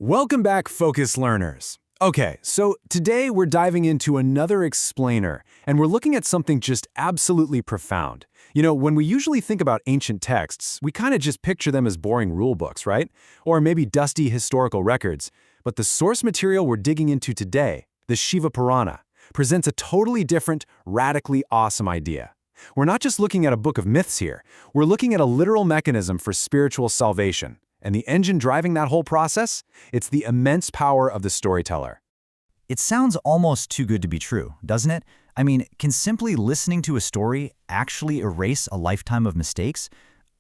Welcome back, focused learners. Okay, so today we're diving into another explainer, and we're looking at something just absolutely profound. You know, when we usually think about ancient texts, we kind of just picture them as boring rule books, right? Or maybe dusty historical records. But the source material we're digging into today, the Shiva Purana, presents a totally different, radically awesome idea. We're not just looking at a book of myths here, we're looking at a literal mechanism for spiritual salvation. And the engine driving that whole process? It's the immense power of the storyteller. It sounds almost too good to be true, doesn't it? I mean, can simply listening to a story actually erase a lifetime of mistakes?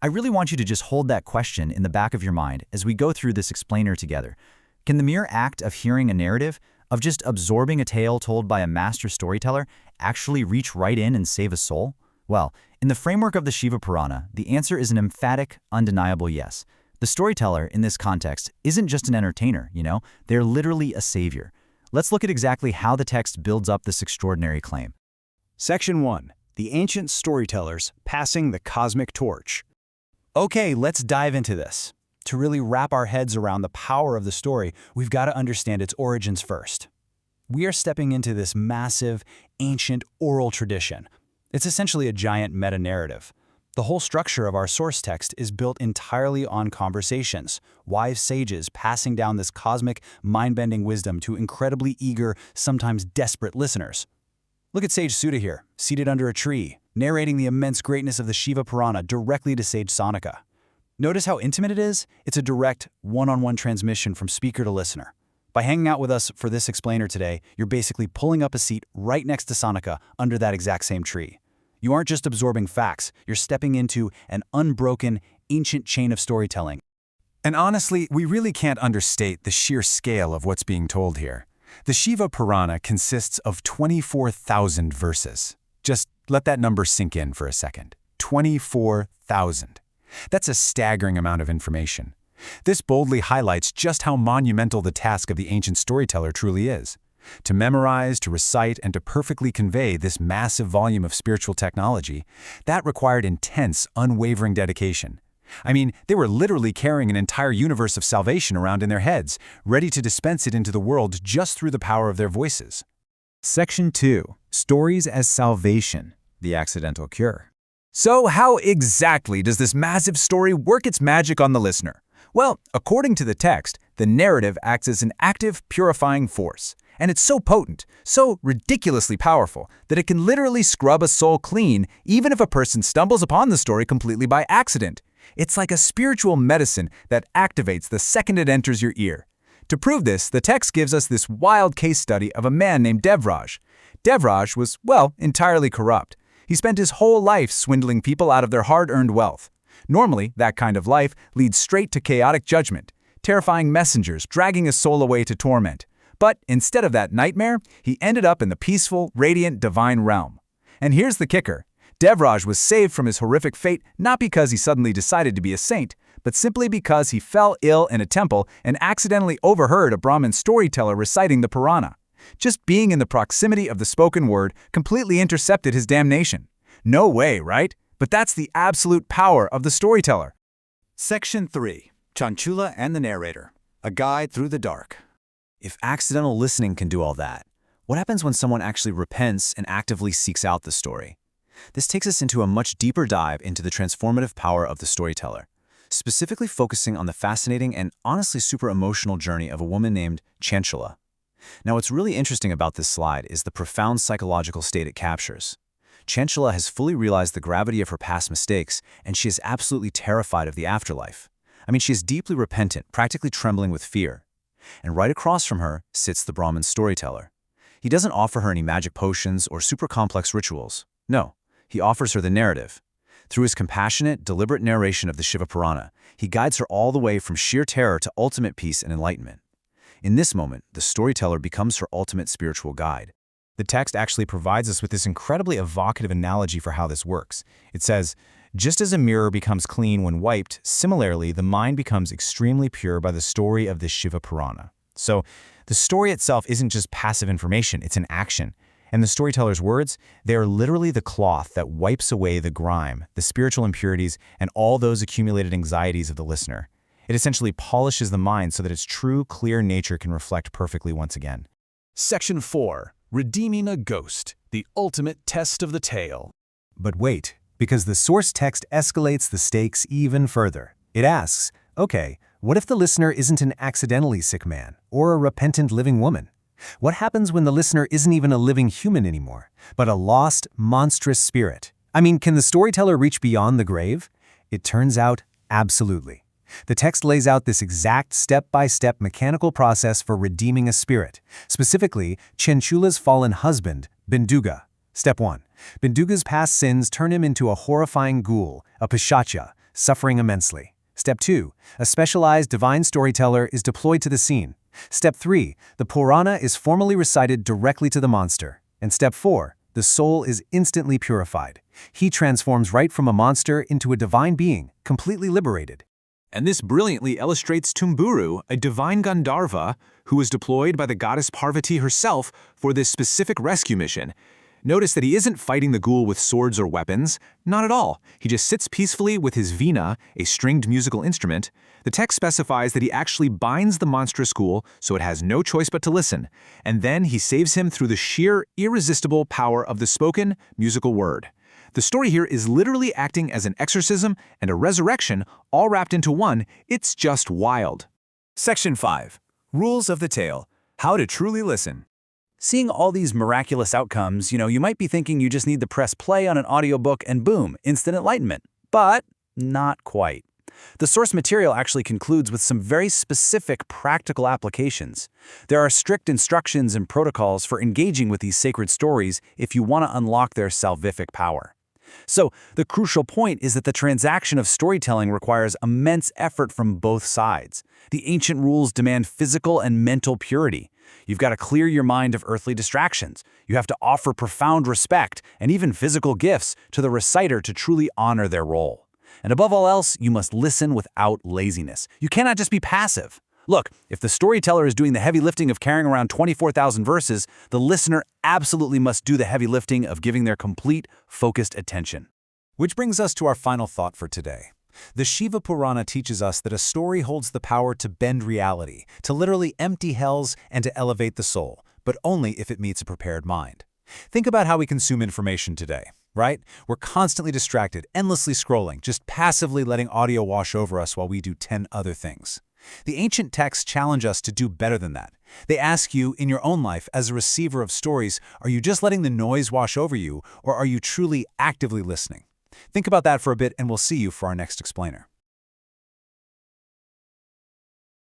I really want you to just hold that question in the back of your mind as we go through this explainer together. Can the mere act of hearing a narrative, of just absorbing a tale told by a master storyteller, actually reach right in and save a soul? Well, in the framework of the Shiva Purana, the answer is an emphatic, undeniable yes. The storyteller, in this context, isn't just an entertainer, they're literally a savior. Let's look at exactly how the text builds up this extraordinary claim. Section 1. The Ancient Storytellers Passing the Cosmic Torch. Okay, let's dive into this. To really wrap our heads around the power of the story, we've got to understand its origins first. We are stepping into this massive, ancient oral tradition. It's essentially a giant meta-narrative. The whole structure of our source text is built entirely on conversations, wise sages passing down this cosmic, mind-bending wisdom to incredibly eager, sometimes desperate listeners. Look at Sage Sudha here, seated under a tree, narrating the immense greatness of the Shiva Purana directly to Sage Sanaka. Notice how intimate it is? It's a direct, one-on-one transmission from speaker to listener. By hanging out with us for this explainer today, you're basically pulling up a seat right next to Sanaka under that exact same tree. You aren't just absorbing facts, you're stepping into an unbroken, ancient chain of storytelling. And honestly, we really can't understate the sheer scale of what's being told here. The Shiva Purana consists of 24,000 verses. Just let that number sink in for a second. 24,000. That's a staggering amount of information. This boldly highlights just how monumental the task of the ancient storyteller truly is. To memorize, to recite, and to perfectly convey this massive volume of spiritual technology, that required intense, unwavering dedication. I mean, they were literally carrying an entire universe of salvation around in their heads, ready to dispense it into the world just through the power of their voices. Section 2. Stories as Salvation, the Accidental Cure. So how exactly does this massive story work its magic on the listener? Well, according to the text, the narrative acts as an active, purifying force. And it's so potent, so ridiculously powerful, that it can literally scrub a soul clean even if a person stumbles upon the story completely by accident. It's like a spiritual medicine that activates the second it enters your ear. To prove this, the text gives us this wild case study of a man named Devraj. Devraj was, entirely corrupt. He spent his whole life swindling people out of their hard-earned wealth. Normally, that kind of life leads straight to chaotic judgment, terrifying messengers dragging a soul away to torment. But instead of that nightmare, he ended up in the peaceful, radiant, divine realm. And here's the kicker. Devraj was saved from his horrific fate not because he suddenly decided to be a saint, but simply because he fell ill in a temple and accidentally overheard a Brahmin storyteller reciting the Purana. Just being in the proximity of the spoken word completely intercepted his damnation. No way, right? But that's the absolute power of the storyteller. Section 3. Chanchula and the Narrator. A Guide Through the Dark. If accidental listening can do all that, what happens when someone actually repents and actively seeks out the story? This takes us into a much deeper dive into the transformative power of the storyteller, specifically focusing on the fascinating and honestly super emotional journey of a woman named Chanchula. Now, what's really interesting about this slide is the profound psychological state it captures. Chanchula has fully realized the gravity of her past mistakes, and she is absolutely terrified of the afterlife. I mean, she is deeply repentant, practically trembling with fear. And right across from her sits the Brahmin storyteller. He doesn't offer her any magic potions or super complex rituals. No, he offers her the narrative. Through his compassionate, deliberate narration of the Shiva Purana, he guides her all the way from sheer terror to ultimate peace and enlightenment. In this moment, the storyteller becomes her ultimate spiritual guide. The text actually provides us with this incredibly evocative analogy for how this works. It says, just as a mirror becomes clean when wiped, similarly, the mind becomes extremely pure by the story of the Shiva Purana. So, the story itself isn't just passive information, it's an action. And the storyteller's words, they are literally the cloth that wipes away the grime, the spiritual impurities, and all those accumulated anxieties of the listener. It essentially polishes the mind so that its true, clear nature can reflect perfectly once again. Section 4. Redeeming a ghost, the ultimate test of the tale. But wait, because the source text escalates the stakes even further. It asks, okay, what if the listener isn't an accidentally sick man or a repentant living woman? What happens when the listener isn't even a living human anymore, but a lost, monstrous spirit? I mean, can the storyteller reach beyond the grave? It turns out, absolutely. The text lays out this exact step-by-step mechanical process for redeeming a spirit, specifically Chenchula's fallen husband, Binduga. Step 1. Binduga's past sins turn him into a horrifying ghoul, a pishacha, suffering immensely. Step 2. A specialized divine storyteller is deployed to the scene. Step 3. The Purana is formally recited directly to the monster. And Step 4. The soul is instantly purified. He transforms right from a monster into a divine being, completely liberated. And this brilliantly illustrates Tumburu, a divine Gandharva, who was deployed by the goddess Parvati herself for this specific rescue mission. Notice that he isn't fighting the ghoul with swords or weapons. Not at all. He just sits peacefully with his veena, a stringed musical instrument. The text specifies that he actually binds the monstrous ghoul so it has no choice but to listen. And then he saves him through the sheer, irresistible power of the spoken, musical word. The story here is literally acting as an exorcism and a resurrection, all wrapped into one. It's just wild. Section 5. Rules of the tale. How to truly listen. Seeing all these miraculous outcomes, you might be thinking you just need to press play on an audiobook and boom, instant enlightenment. But not quite. The source material actually concludes with some very specific practical applications. There are strict instructions and protocols for engaging with these sacred stories if you want to unlock their salvific power. So, the crucial point is that the transaction of storytelling requires immense effort from both sides. The ancient rules demand physical and mental purity. You've got to clear your mind of earthly distractions. You have to offer profound respect and even physical gifts to the reciter to truly honor their role. And above all else, you must listen without laziness. You cannot just be passive. Look, if the storyteller is doing the heavy lifting of carrying around 24,000 verses, the listener absolutely must do the heavy lifting of giving their complete, focused attention. Which brings us to our final thought for today. The Shiva Purana teaches us that a story holds the power to bend reality, to literally empty hells and to elevate the soul, but only if it meets a prepared mind. Think about how we consume information today, right? We're constantly distracted, endlessly scrolling, just passively letting audio wash over us while we do 10 other things. The ancient texts challenge us to do better than that. They ask you, in your own life, as a receiver of stories, are you just letting the noise wash over you, or are you truly actively listening? Think about that for a bit, and we'll see you for our next explainer.